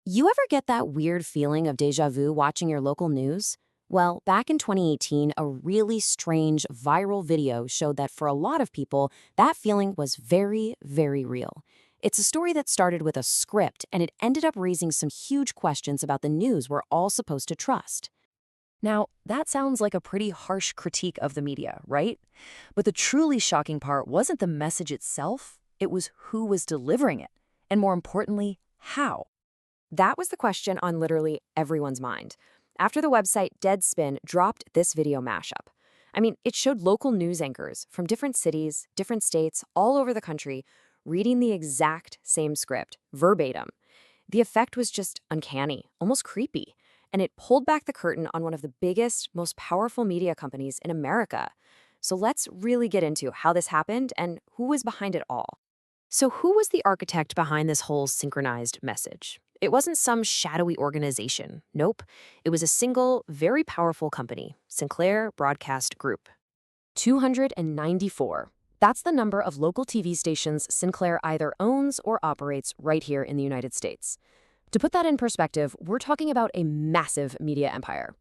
You ever get that weird feeling of déjà vu watching your local news? Well, back in 2018, a really strange viral video showed that for a lot of people, that feeling was very, very real. It's a story that started with a script, and it ended up raising some huge questions about the news we're all supposed to trust. Now, that sounds like a pretty harsh critique of the media, right? But the truly shocking part wasn't the message itself, it was who was delivering it, and more importantly, how. That was the question on literally everyone's mind. After the website Deadspin dropped this video mashup. It showed local news anchors from different cities, different states, all over the country, reading the exact same script, verbatim. The effect was just uncanny, almost creepy, and it pulled back the curtain on one of the biggest, most powerful media companies in America. So let's really get into how this happened and who was behind it all. So who was the architect behind this whole synchronized message? It wasn't some shadowy organization. Nope. It was a single, very powerful company, Sinclair Broadcast Group. 294. That's the number of local TV stations Sinclair either owns or operates right here in the United States. To put that in perspective, we're talking about a massive media empire.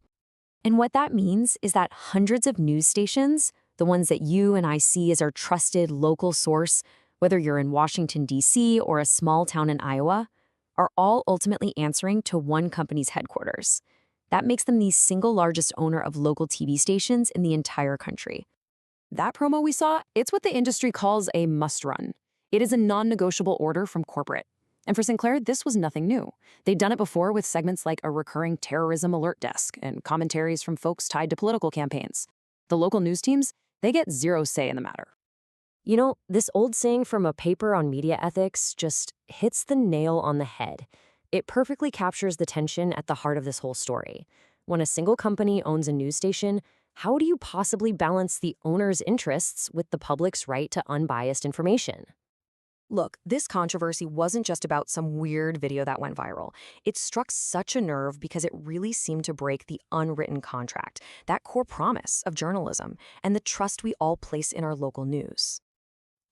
And what that means is that hundreds of news stations, the ones that you and I see as our trusted local source, whether you're in Washington, D.C. or a small town in Iowa, are all ultimately answering to one company's headquarters. That makes them the single largest owner of local TV stations in the entire country. That promo we saw, it's what the industry calls a must-run. It is a non-negotiable order from corporate. And for Sinclair, this was nothing new. They'd done it before with segments like a recurring terrorism alert desk and commentaries from folks tied to political campaigns. The local news teams, they get zero say in the matter. You know, this old saying from a paper on media ethics just hits the nail on the head. It perfectly captures the tension at the heart of this whole story. When a single company owns a news station, how do you possibly balance the owner's interests with the public's right to unbiased information? Look, this controversy wasn't just about some weird video that went viral. It struck such a nerve because it really seemed to break the unwritten contract, that core promise of journalism, and the trust we all place in our local news.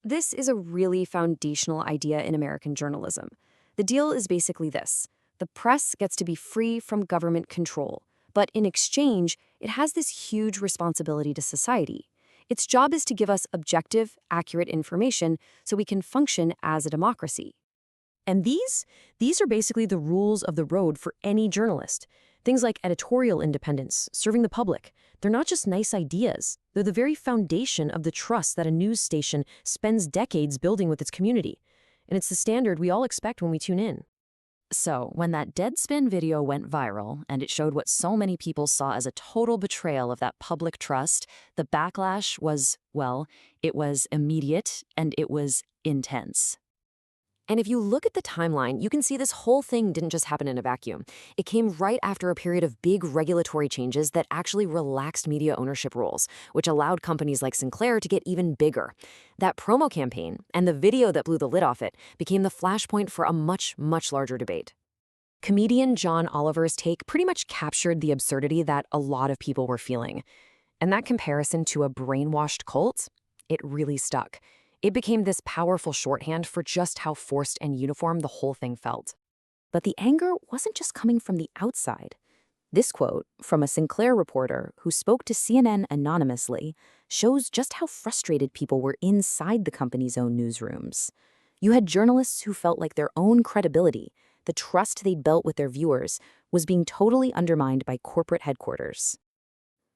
This is a really foundational idea in American journalism. The deal is basically this. The press gets to be free from government control, but in exchange, it has this huge responsibility to society. Its job is to give us objective, accurate information so we can function as a democracy. And these are basically the rules of the road for any journalist. Things like editorial independence, serving the public. They're not just nice ideas. They're the very foundation of the trust that a news station spends decades building with its community. And it's the standard we all expect when we tune in. So, when that Deadspin video went viral, and it showed what so many people saw as a total betrayal of that public trust, the backlash was, well, it was immediate and it was intense. And if you look at the timeline, you can see this whole thing didn't just happen in a vacuum. It came right after a period of big regulatory changes that actually relaxed media ownership rules, which allowed companies like Sinclair to get even bigger. That promo campaign, and the video that blew the lid off it, became the flashpoint for a much, much larger debate. Comedian John Oliver's take pretty much captured the absurdity that a lot of people were feeling. And that comparison to a brainwashed cult, it really stuck. It became this powerful shorthand for just how forced and uniform the whole thing felt. But the anger wasn't just coming from the outside. This quote, from a Sinclair reporter who spoke to CNN anonymously, shows just how frustrated people were inside the company's own newsrooms. You had journalists who felt like their own credibility, the trust they'd built with their viewers, was being totally undermined by corporate headquarters.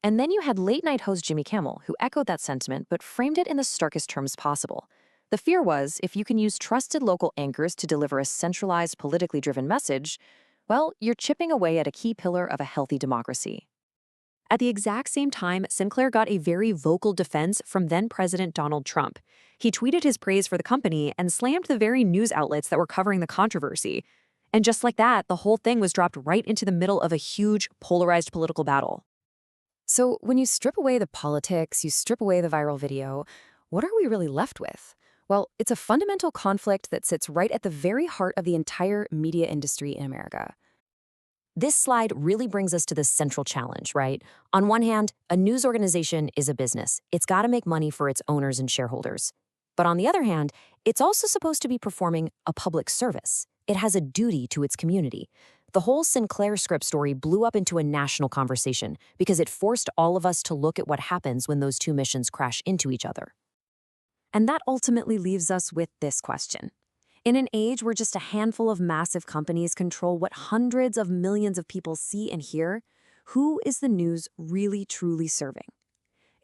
And then you had late-night host Jimmy Kimmel, who echoed that sentiment but framed it in the starkest terms possible. The fear was, if you can use trusted local anchors to deliver a centralized, politically driven message, well, you're chipping away at a key pillar of a healthy democracy. At the exact same time, Sinclair got a very vocal defense from then-President Donald Trump. He tweeted his praise for the company and slammed the very news outlets that were covering the controversy. And just like that, the whole thing was dropped right into the middle of a huge, polarized political battle. So when you strip away the politics, you strip away the viral video, what are we really left with? Well, it's a fundamental conflict that sits right at the very heart of the entire media industry in America. This slide really brings us to the central challenge, right? On one hand, a news organization is a business. It's got to make money for its owners and shareholders. But on the other hand, It's also supposed to be performing a public service. It has a duty to its community. The whole Sinclair script story blew up into a national conversation because it forced all of us to look at what happens when those two missions crash into each other. And that ultimately leaves us with this question. In an age where just a handful of massive companies control what hundreds of millions of people see and hear, who is the news really truly serving?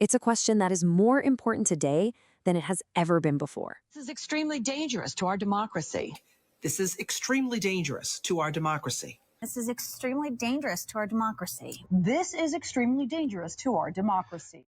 It's a question that is more important today than it has ever been before. This is extremely dangerous to our democracy. This is extremely dangerous to our democracy. This is extremely dangerous to our democracy. This is extremely dangerous to our democracy.